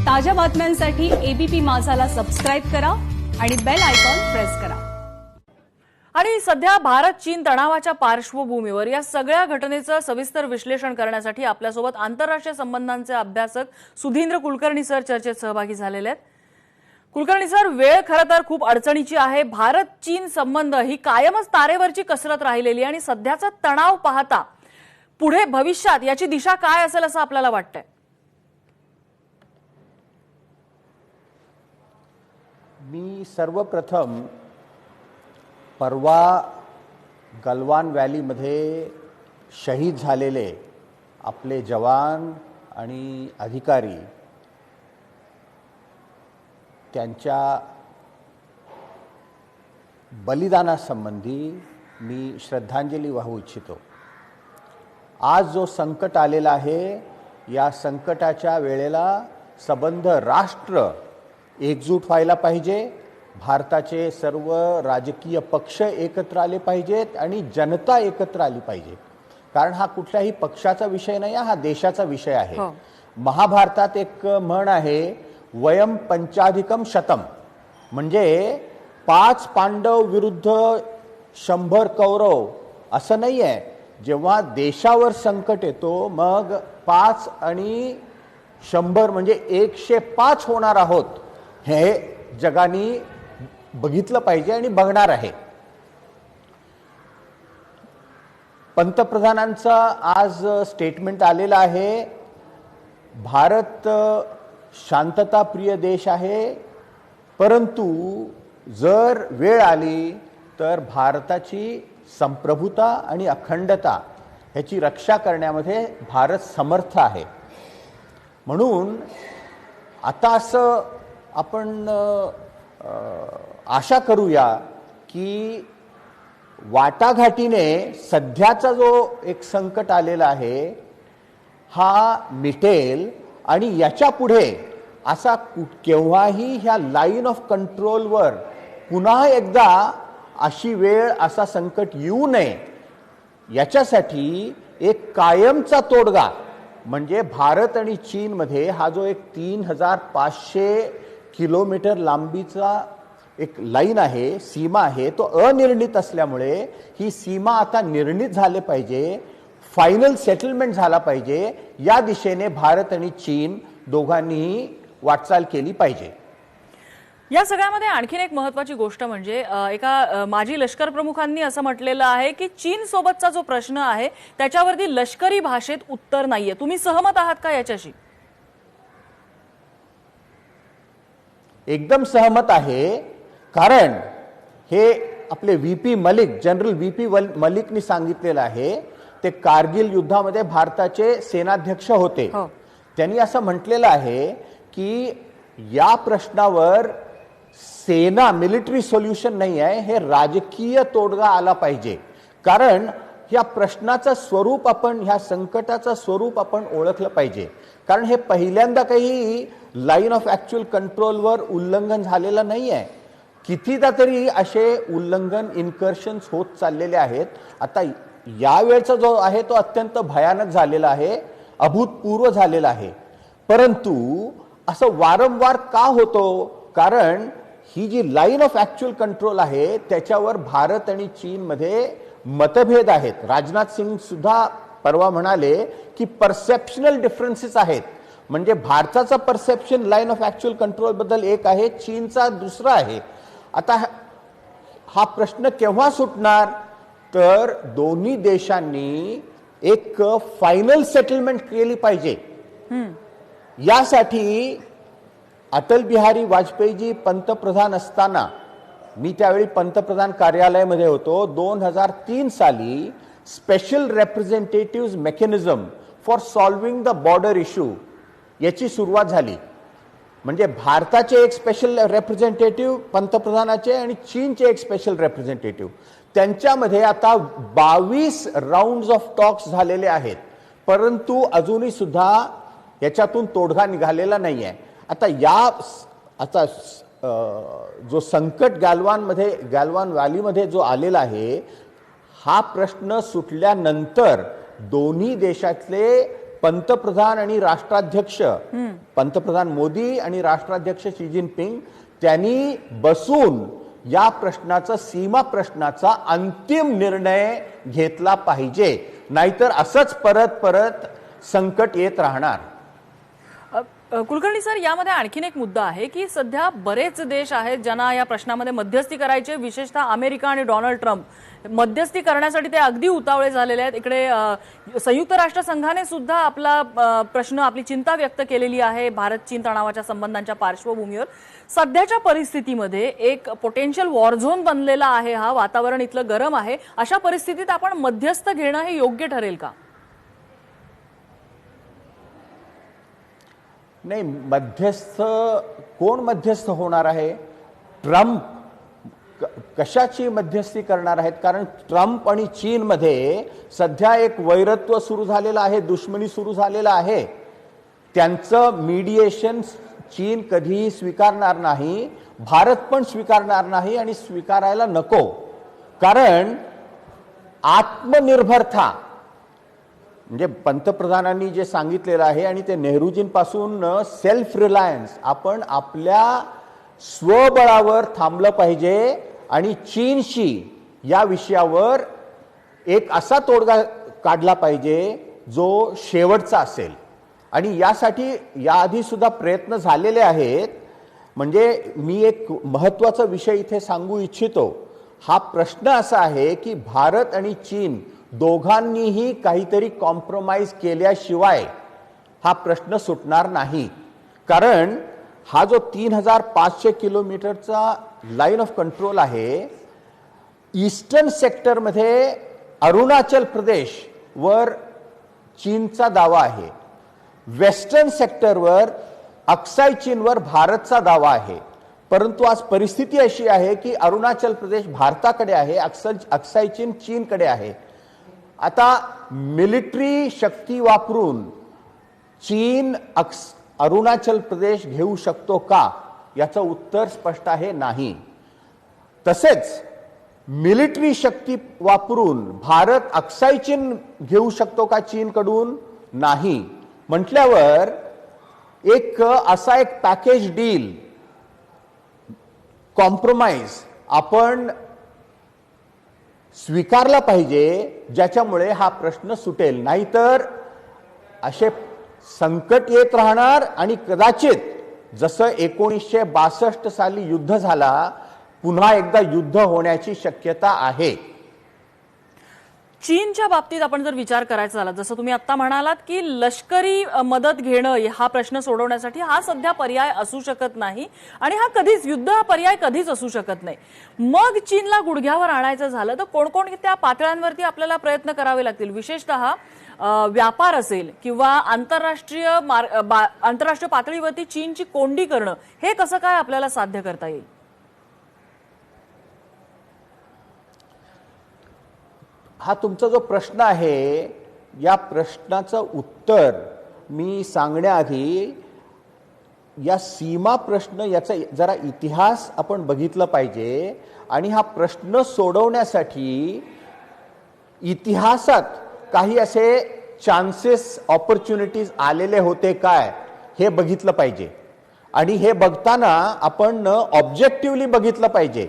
ताज्या बातम्यांसाठी ABP माझाला subscribe करा आणि बेल आयकॉन प्रेस करा। आणि सध्या भारत चीन तणावाच्या पार्श्वभूमीवर या सगळ्या घटनेचं सविस्तर विश्लेषण करण्यासाठी आपल्यासोबत आंतरराष्ट्रीय संबंधांचे अभ्यासक सुधींद्र कुलकर्णी सर चर्चेत सहभागी झालेले आहेत। कुलकर्णी सर, वेळ खरं तर खूप अडचणीची आहे। भारत चीन संबंध ही कायमच तारेवरची कसरत राहिलेली आणि सध्याचा तणाव पाहता पुढे भविष्यात याची दिशा काय असेल असं आपल्याला वाटतंय? मी सर्वप्रथम परवा गलवान व्हॅलीमध्ये शहीद झालेले आपले जवान आणि अधिकारी त्यांच्या बलिदानासंबंधी मी श्रद्धांजली वाहू इच्छितो। आज जो संकट आलेला आहे, या संकटाच्या वेळेला संबंध राष्ट्र एकजूट व्हायला पाहिजे। भारताचे सर्व राजकीय पक्ष एकत्र आले पाहिजेत आणि जनता एकत्र आली पाहिजे, कारण हा कुठल्याही पक्षाचा विषय नाही, हा देशाचा विषय आहे। महाभारतात एक म्हण आहे, वयम पंचाधिकम शतम, म्हणजे 5 पांडव विरुद्ध 100 कौरव असं नाही आहे। जेव्हा देशावर संकट येतो मग 5 आणि 100 म्हणजे 105 होणार आहोत, हे जगाने बघितलं पाहिजे आणि बघणार आहे। पंतप्रधानांचं आज स्टेटमेंट आलेलं आहे, भारत शांतताप्रिय देश आहे, परंतु जर वेळ आली तर भारताची संप्रभुता आणि अखंडता ह्याची रक्षा करण्यामध्ये भारत समर्थ आहे। म्हणून आता असं आपण आशा करूया की वाटाघाटीने सध्याचा जो एक संकट आलेला आहे हा मिटेल आणि याच्या पुढे असा केव्हाही ह्या लाईन ऑफ कंट्रोलवर पुन्हा एकदा अशी वेळ असा संकट येऊ नये, याच्यासाठी एक कायमचा तोडगा म्हणजे भारत आणि चीनमध्ये हा जो एक 3500 किलोमीटर लांबीचा एक लाईन आहे, सीमा आहे, तो अनिर्णित असल्यामुळे ही सीमा आता निर्णित झाले पाहिजे, फायनल सेटलमेंट झाला पाहिजे। या दिशेने भारत आणि चीन दोघांनीही वाटचाल केली पाहिजे। या सगळ्यामध्ये आणखीन एक महत्त्वाची गोष्ट म्हणजे एका माजी लष्कर प्रमुखांनी असं म्हटलेलं आहे की चीन सोबतचा जो प्रश्न आहे त्याच्यावरती लष्करी भाषेत उत्तर नाहीये। तुम्ही सहमत आहात का याच्याशी? एकदम सहमत आहे, कारण हे आपले व्हीपी मलिक, जनरल व्हीपी मलिकनी सांगितलेलं आहे। ते कारगिल युद्धामध्ये भारताचे सेनाध्यक्ष होते। त्यांनी असं म्हटलेलं आहे की या प्रश्नावर सेना मिलिटरी सोल्युशन नाही आहे, हे राजकीय तोडगा आला पाहिजे, कारण या प्रश्नाचं स्वरूप आपण, ह्या संकटाचं स्वरूप आपण ओळखलं पाहिजे। कारण हे पहिल्यांदा काही लाईन ऑफ ॲक्च्युअल कंट्रोलवर उल्लंघन झालेलं नाही आहे, कितीदा तरी असे उल्लंघन इन्कर्शन्स होत चाललेले आहेत। आता यावेळचा जो आहे तो अत्यंत भयानक झालेला आहे, अभूतपूर्व झालेला आहे। परंतु असं वारंवार का होतो? कारण ही जी लाईन ऑफ ॲक्च्युअल कंट्रोल आहे त्याच्यावर भारत आणि चीनमध्ये मतभेद आहेत। राजनाथ सिंग सुद्धा परवा म्हणाले की परसेप्शनल डिफरन्सेस आहेत, म्हणजे भारताचा perception line of actual control बद्दल एक आहे, चीनचा दुसरा आहे। आता हा प्रश्न केव्हा सुटणार? तर दोन्ही देशांनी एक फायनल सेटलमेंट केली पाहिजे। यासाठी अटल बिहारी वाजपेयीजी पंतप्रधान असताना, मी त्यावेळी पंतप्रधान कार्यालयामध्ये होतो, 2003 साली special representative mechanism for solving the border issue याची सुरुवात झाली। म्हणजे भारताचे एक स्पेशल रिप्रेझेंटेटिव्ह पंतप्रधानाचे आणि चीनचे एक स्पेशल रिप्रेझेंटेटिव्ह, त्यांच्यामध्ये आता 22 राउंड्स ऑफ टॉक्स झालेले आहेत, परंतु अजूनही सुद्धा याच्यातून तोडगा निघालेला नाही आहे। आता जो संकट गलवान व्हॅलीमध्ये जो आलेला आहे, हा प्रश्न सुटल्यानंतर दोन्ही देशातले पंतप्रधान आणि राष्ट्राध्यक्ष पंतप्रधान मोदी आणि राष्ट्राध्यक्ष शी जिनपिंग त्यांनी बसून या प्रश्नाचा सीमा प्रश्नाचा अंतिम निर्णय घेतला पाहिजे, नाहीतर असंच परत परत संकट येत राहणार. कुलकर्णी सर, यामध्ये आणखीन एक मुद्दा आहे की सध्या बरेच देश आहेत ज्यांना या प्रश्नामध्ये मध्यस्थी करायचे, विशेषतः अमेरिका आणि डोनाल्ड ट्रम्प मध्यस्थी करण्यासाठी ते अगदी उतावळे झालेले आहेत. इकडे संयुक्त राष्ट्रसंघाने सुद्धा आपला प्रश्न, आपली चिंता व्यक्त केलेली आहे भारत चीन तणावाच्या संबंधांच्या पार्श्वभूमीवर. सध्याच्या परिस्थितीमध्ये एक पोटेन्शियल वॉर झोन बनलेला आहे, हा वातावरण इथलं गरम आहे. अशा परिस्थितीत आपण मध्यस्थ घेणं हे योग्य ठरेल का? नाही, मध्यस्थ कोण मध्यस्थ होणार आहे? ट्रम्प कशाची मध्यस्थी करणार आहेत? कारण ट्रम्प आणि चीनमध्ये सध्या एक वैरत्व सुरू झालेलं आहे, दुश्मनी सुरू झालेलं आहे. त्यांचं मीडिएशन चीन कधीही स्वीकारणार नाही, भारत पण स्वीकारणार नाही आणि स्वीकारायला नको. कारण आत्मनिर्भरता म्हणजे पंतप्रधानांनी जे सांगितलेलं आहे आणि ते नेहरूजींपासून सेल्फ रिलायन्स, आपण आपल्या स्वबळावर थांबलं पाहिजे आणि चीनशी या विषयावर एक असा तोडगा काढला पाहिजे जो शेवटचा असेल. आणि यासाठी याआधी सुद्धा प्रयत्न झालेले आहेत. म्हणजे मी एक महत्त्वाचा विषय इथे सांगू इच्छितो. हा प्रश्न असा आहे की भारत आणि चीन दोघांनीही काहीतरी कॉम्प्रोमाइज केल्याशिवाय हा प्रश्न सुटणार नाही. कारण हा जो 3500 किलोमीटरचा लाईन ऑफ कंट्रोल आहे, ईस्टर्न सेक्टरमध्ये अरुणाचल प्रदेश वर चीनचा दावा आहे, वेस्टर्न सेक्टरवर अक्साई चीनवर भारतचा दावा आहे. परंतु आज परिस्थिती अशी आहे की अरुणाचल प्रदेश भारताकडे आहे, अक्साई चीन चीनकडे आहे. आता मिलिटरी शक्ती वापरून चीन अरुणाचल प्रदेश घेऊ शकतो का, याचं उत्तर स्पष्ट आहे, नाही. तसेच मिलिटरी शक्ती वापरून भारत अक्साई चीन घेऊ शकतो का चीनकडून, नाही. म्हटल्यावर एक असा एक पॅकेज डील, कॉम्प्रोमाइज आपण स्वीकारला पाहिजे, ज्याच्यामुळे हा प्रश्न सुटेल. नाहीतर असे संकट येत राहणार आणि कदाचित जसं 1962 साली युद्ध झाला, पुन्हा एकदा युद्ध होण्याची शक्यता आहे. चीनच्या बाबतीत आपण जर विचार करायचा झाला, जसं तुम्ही आता म्हणालात की लष्करी मदत घेणं हा प्रश्न सोडवण्यासाठी हा सध्या पर्याय असू शकत नाही आणि हा कधीच, युद्ध हा पर्याय कधीच असू शकत नाही. मग चीनला गुडघ्यावर आणायचं झालं तर कोणकोणत्या पातळ्यांवरती आपल्याला प्रयत्न करावे लागतील? विशेषतः व्यापार असेल किंवा आंतरराष्ट्रीय पातळीवरती चीनची कोंडी करणं, हे कसं काय आपल्याला साध्य करता येईल? हा तुमचा जो प्रश्न आहे, या प्रश्नाचं उत्तर मी सांगण्याआधी या सीमा प्रश्न, याचा जरा इतिहास आपण बघितला पाहिजे. आणि हा प्रश्न सोडवण्यासाठी इतिहासात काही असे चान्सेस, ऑपॉर्च्युनिटीज आलेले होते काय, हे बघितलं पाहिजे. आणि हे बघताना आपण ऑब्जेक्टिव्हली बघितलं पाहिजे.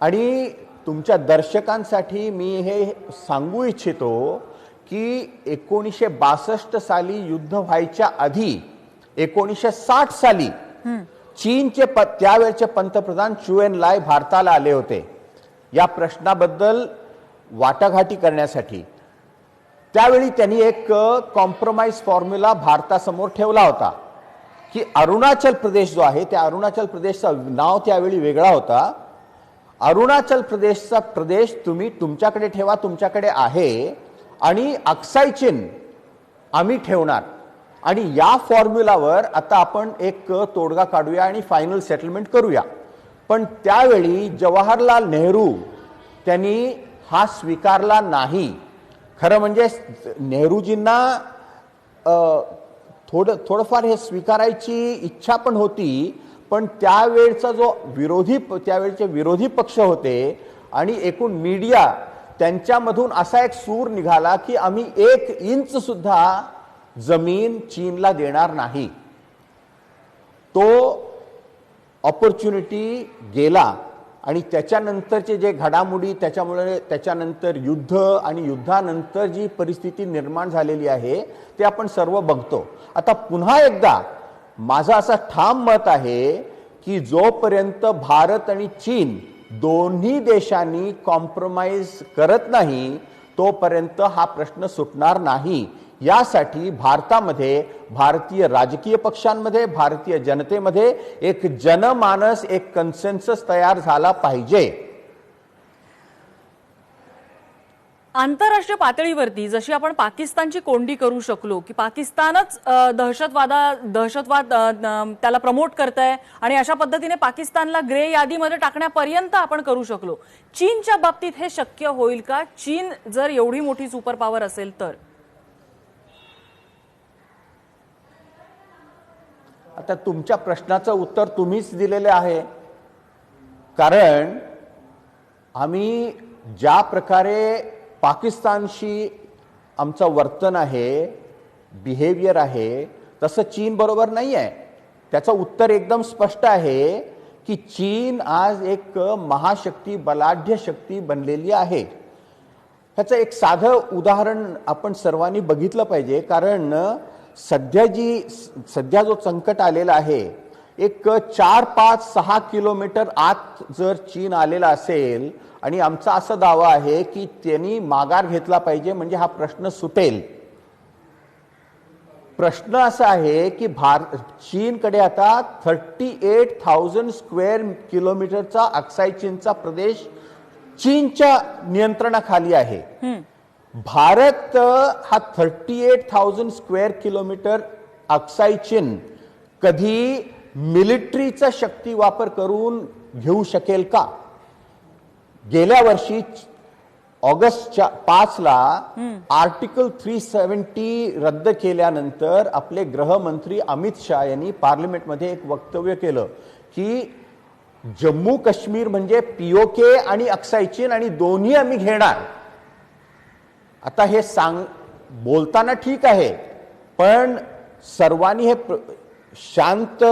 आणि तुमच्या दर्शकांसाठी मी हे सांगू इच्छितो की 1962 साली युद्ध व्हायच्या आधी 1960 साली चीनचे त्यावेळचे पंतप्रधान चू एन लाई भारताला आले होते या प्रश्नाबद्दल वाटाघाटी करण्यासाठी. त्यावेळी त्यांनी एक कॉम्प्रोमाइज फॉर्म्युला भारतासमोर ठेवला होता की अरुणाचल प्रदेश जो आहे, त्या अरुणाचल प्रदेशचं नाव त्यावेळी वेगळा होता. अरुणाचल प्रदेशचा प्रदेश तुम्ही तुमच्याकडे ठेवा, तुमच्याकडे आहे, आणि अक्साई चीन आम्ही ठेवणार. आणि या फॉर्म्युलावर आता आपण एक तोडगा काढूया आणि फायनल सेटलमेंट करूया. पण त्यावेळी जवाहरलाल नेहरू त्यांनी हा स्वीकारला नाही. खरं म्हणजे नेहरूजींना थोडंफार हे स्वीकारायची इच्छा पण होती, पण त्यावेळचा जो त्यावेळचे विरोधी पक्ष होते आणि एकूण मीडिया, त्यांच्यामधून असा एक सूर निघाला की आम्ही 1 इंच सुद्धा जमीन चीनला देणार नाही. तो ऑपॉर्च्युनिटी गेला आणि त्याच्यानंतरचे जे घडामोडी, त्याच्यानंतर युद्ध आणि युद्धानंतर जी परिस्थिती निर्माण झालेली आहे ते आपण सर्व बघतो. आता पुन्हा एकदा माझं असं ठाम मत आहे की जोपर्यंत भारत आणि चीन दोन्ही देशांनी कॉम्प्रोमाइज करत नाही तोपर्यंत हा प्रश्न सुटणार नाही. यासाठी भारतामध्ये, भारतीय राजकीय पक्षांमध्ये, भारतीय जनतेमध्ये एक जनमानस, एक कन्सेन्सस तयार झाला पाहिजे. आंतरराष्ट्रीय पातळीवरती जशी आपण पाकिस्तानची कोंडी करू शकलो की पाकिस्तानच दहशतवाद त्याला प्रमोट करतंय आणि अशा पद्धतीने पाकिस्तानला ग्रे यादीमध्ये टाकण्यापर्यंत आपण करू शकलो, चीनच्या बाबतीत हे शक्य होईल का? चीन जर एवढी मोठी सुपर पॉवर असेल तर? आता तुमच्या प्रश्नाचं उत्तर तुम्हीच दिलेले आहे. कारण आम्ही ज्या प्रकारे पाकिस्तानशी आमचं वर्तन आहे, बिहेवियर आहे, तसं चीन बरोबर नाही आहे. त्याचं उत्तर एकदम स्पष्ट आहे की चीन आज एक महाशक्ती, बलाढ्य शक्ती बनलेली आहे. ह्याचं एक साधं उदाहरण आपण सर्वांनी बघितलं पाहिजे. कारण सध्या जो संकट आलेला आहे, एक 4, 5, 6 किलोमीटर आत जर चीन आलेला असेल आणि आमचा असा दावा आहे की त्यांनी माघार घेतला पाहिजे म्हणजे हा प्रश्न सुटेल. प्रश्न असा आहे की चीनकडे आता 38,000 स्क्वेअर किलोमीटरचा अक्साई चीनचा प्रदेश चीनच्या नियंत्रणाखाली आहे. भारत हा 38,000 स्क्वेअर किलोमीटर अक्साई चीन कधी मिलिटरीचा शक्ती वापर करून घेऊ शकेल का? गेल्या वर्षी ऑगस्ट 5 ला आर्टिकल 370 रद्द केल्यानंतर आपले गृहमंत्री अमित शाह यांनी पार्लिमेंटमध्ये एक वक्तव्य केलं की जम्मू काश्मीर म्हणजे पीओके आणि अक्साई चीन आणि दोन्ही आम्ही घेणार. आता हे बोलताना ठीक आहे, पण सर्वांनी हे शांत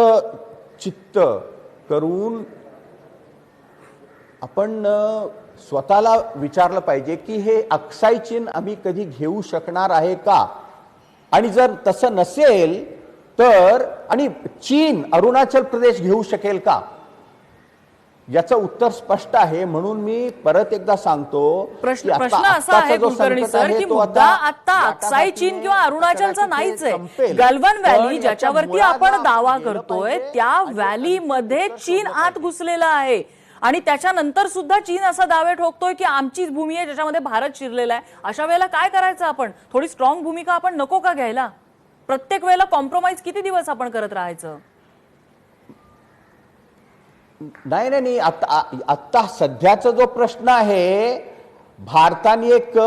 चित्त करून आपण स्वतःला विचारलं पाहिजे की हे अक्साई चीन आम्ही कधी घेऊ शकणार आहे का? आणि जर तसं नसेल तर आणि चीन अरुणाचल प्रदेश घेऊ शकेल का? याचं उत्तर स्पष्ट आहे. म्हणून मी परत एकदा सांगतो प्रश्न असा आहे कुलकर्णी सर की मुद्दा आता अक्साई चीन किंवा अरुणाचलचा नाहीच आहे. गलवान व्हॅली ज्याच्यावरती आपण दावा करतोय त्या व्हॅलीमध्ये चीन आत घुसलेला आहे आणि त्याच्यानंतर सुद्धा चीन असा दावे ठोकतोय की आमचीच भूमी आहे ज्याच्यामध्ये भारत शिरलेला आहे. अशा वेळेला काय करायचं? आपण थोडी स्ट्रॉंग भूमिका आपण नको का घ्यायला? प्रत्येक वेळेला कॉम्प्रोमाइज किती दिवस आपण करत राहायचं? नाही, आता सध्याचा जो प्रश्न आहे, भारताने एक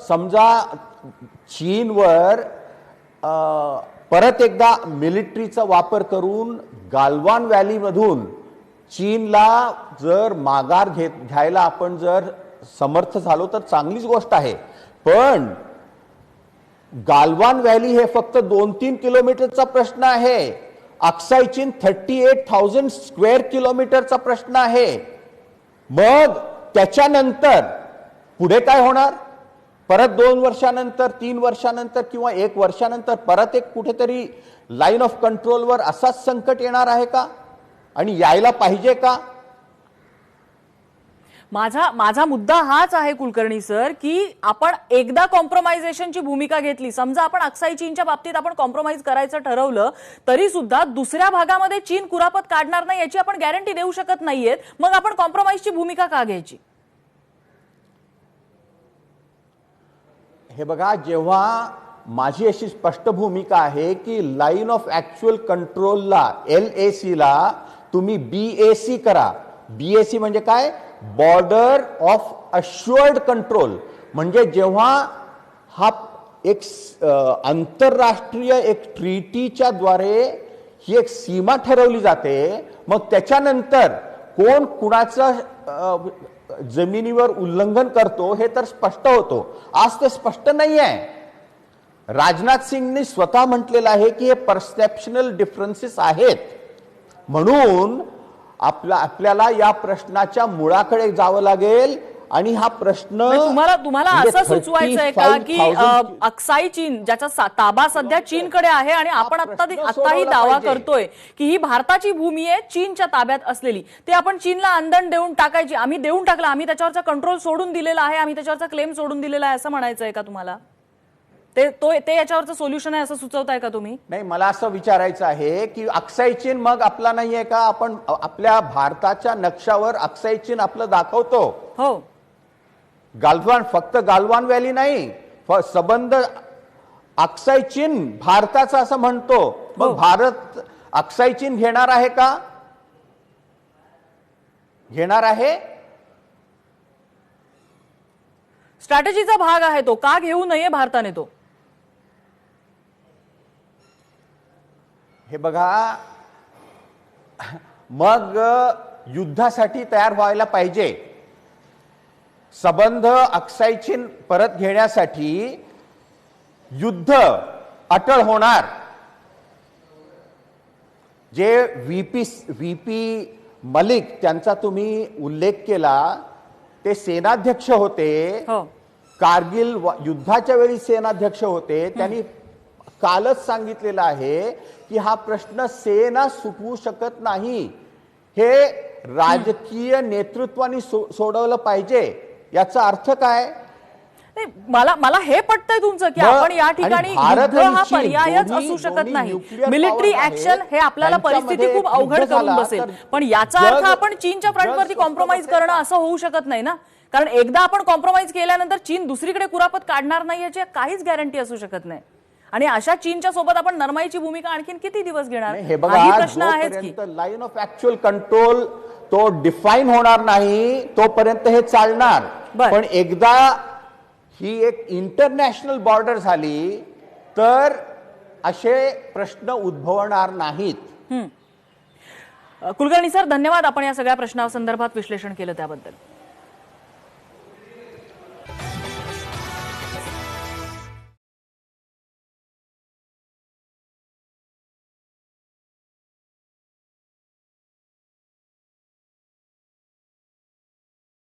समजा चीनवर परत एकदा मिलिटरीचा वापर करून गालवान व्हॅलीमधून चीनला जर माघार घ्यायला आपण जर समर्थ झालो तर चांगलीच गोष्ट आहे. पण गालवान व्हॅली हे फक्त 2-3 किलोमीटरचा प्रश्न आहे. अक्साई चीन 38,000 स्क्वेअर किलोमीटरचा प्रश्न आहे. मग त्याच्यानंतर पुढे काय होणार? परत 2 वर्षानंतर, 3 वर्षानंतर किंवा 1 वर्षानंतर परत एक कुठेतरी लाईन ऑफ कंट्रोलवर असाच संकट येणार आहे का? आणि यायला पाहिजे का? माझा मुद्दा हाच आहे कुलकर्णी सर की आपण एकदा कॉम्प्रोमायझेशनची भूमिका घेतली, समजा आपण अक्साई चीनच्या बाबतीत आपण कॉम्प्रोमाइज करायचं ठरवलं तरी सुद्धा दुसऱ्या भागामध्ये चीन कुरापत काढणार नाही याची आपण गॅरंटी देऊ शकत नाहीयेत. मग आपण कॉम्प्रोमाइजची भूमिका का घ्यायची? हे बघा, जेव्हा माझी अशी स्पष्ट भूमिका आहे की लाईन ऑफ ऍक्च्युअल कंट्रोलला, LAC ला तुम्ही BAC करा. BAC म्हणजे काय? Border of assured control. म्हणजे जेव्हा हा एक आंतरराष्ट्रीय एक ट्रीटीच्या द्वारे ही एक सीमा ठरवली जाते, मग त्याच्यानंतर कोण कुणाचं जमिनीवर उल्लंघन करतो हे तर स्पष्ट होतो. आज ते स्पष्ट नाही आहे. राजनाथ सिंगनी स्वतः म्हटलेलं आहे की हे परसेप्शनल डिफरन्सेस आहेत, म्हणून आपल्याला या प्रश्नाच्या मुळाकडे जावं लागेल आणि हा प्रश्न तुम्हाला म्हणजे असं सुचवायचं आहे का की 35,000 अक्साई चीन ज्याचा ताबा सध्या चीनकडे आहे आणि आपण आताही सोडवला दावा पाहिजे. करतोय की ही भारताची भूमी आहे चीनच्या ताब्यात असलेली, ते आपण चीनला आंदण देऊन टाकायची, आम्ही देऊन टाकलं, आम्ही त्याच्यावरचा कंट्रोल सोडून दिलेला आहे, आम्ही त्याच्यावरचा क्लेम सोडून दिलेला आहे असं म्हणायचं आहे का तुम्हाला? ते याच्यावरचं सोल्युशन आहे असं सुचवताय का तुम्ही? नाही, मला असं विचारायचं आहे की अक्साई चीन मग आपला नाहीये का? आपण आपल्या भारताच्या नक्षावर अक्साई चीन आपलं दाखवतो. हो, गालवान, फक्त गालवान व्हॅली नाही, संबंध अक्साई चीन भारताचा असं म्हणतो. मग भारत अक्साई चीन घेणार आहे का? घेणार आहे? स्ट्रॅटेजीचा भाग आहे तो, का घेऊ नये भारताने तो? हे बघा, मग युद्धासाठी तयार व्हायला पाहिजे. संबंध अक्साई चीन परत घेण्यासाठी युद्ध अटळ होणार. जे व्हीपी मलिक त्यांचा तुम्ही उल्लेख केला, ते सेनाध्यक्ष होते, हो, कारगिल युद्धाच्या वेळी सेनाध्यक्ष होते. त्यांनी कालच सांगितलेलं आहे की हा प्रश्न सेना सुटवू शकत नाही, हे राजकीय नेतृत्वाने सोडवलं पाहिजे. याचा अर्थ काय? मला हे पटतंय तुमचं की आपण या ठिकाणी युद्ध हा पर्यायच असू शकत नाही. मिलिटरी ऍक्शन हे आपल्याला परिस्थिती खूप अवघड करून बसेल, पण याचा अर्थ आपण चीनच्या फ्रंटवरती कॉम्प्रोमाइज करणं असं होऊ शकत नाही ना. कारण एकदा आपण कॉम्प्रोमाइज केल्यानंतर चीन दुसरीकडे कुरापत काढणार नाही याची काहीच गॅरंटी असू शकत नाही. आणि अशा चीनच्या सोबत आपण नरमाईची भूमिका आणखीन किती दिवस घेणार? हे बघा, प्रश्न आहेच की लाईन ऑफ ऍक्च्युअल कंट्रोल तो डिफाईन होणार नाही तोपर्यंत हे चालणार. पण एकदा ही एक इंटरनॅशनल बॉर्डर झाली तर असे प्रश्न उद्भवणार नाहीत. कुलकर्णी सर, धन्यवाद, आपण या सगळ्या प्रश्नासंदर्भात विश्लेषण केलं त्याबद्दल.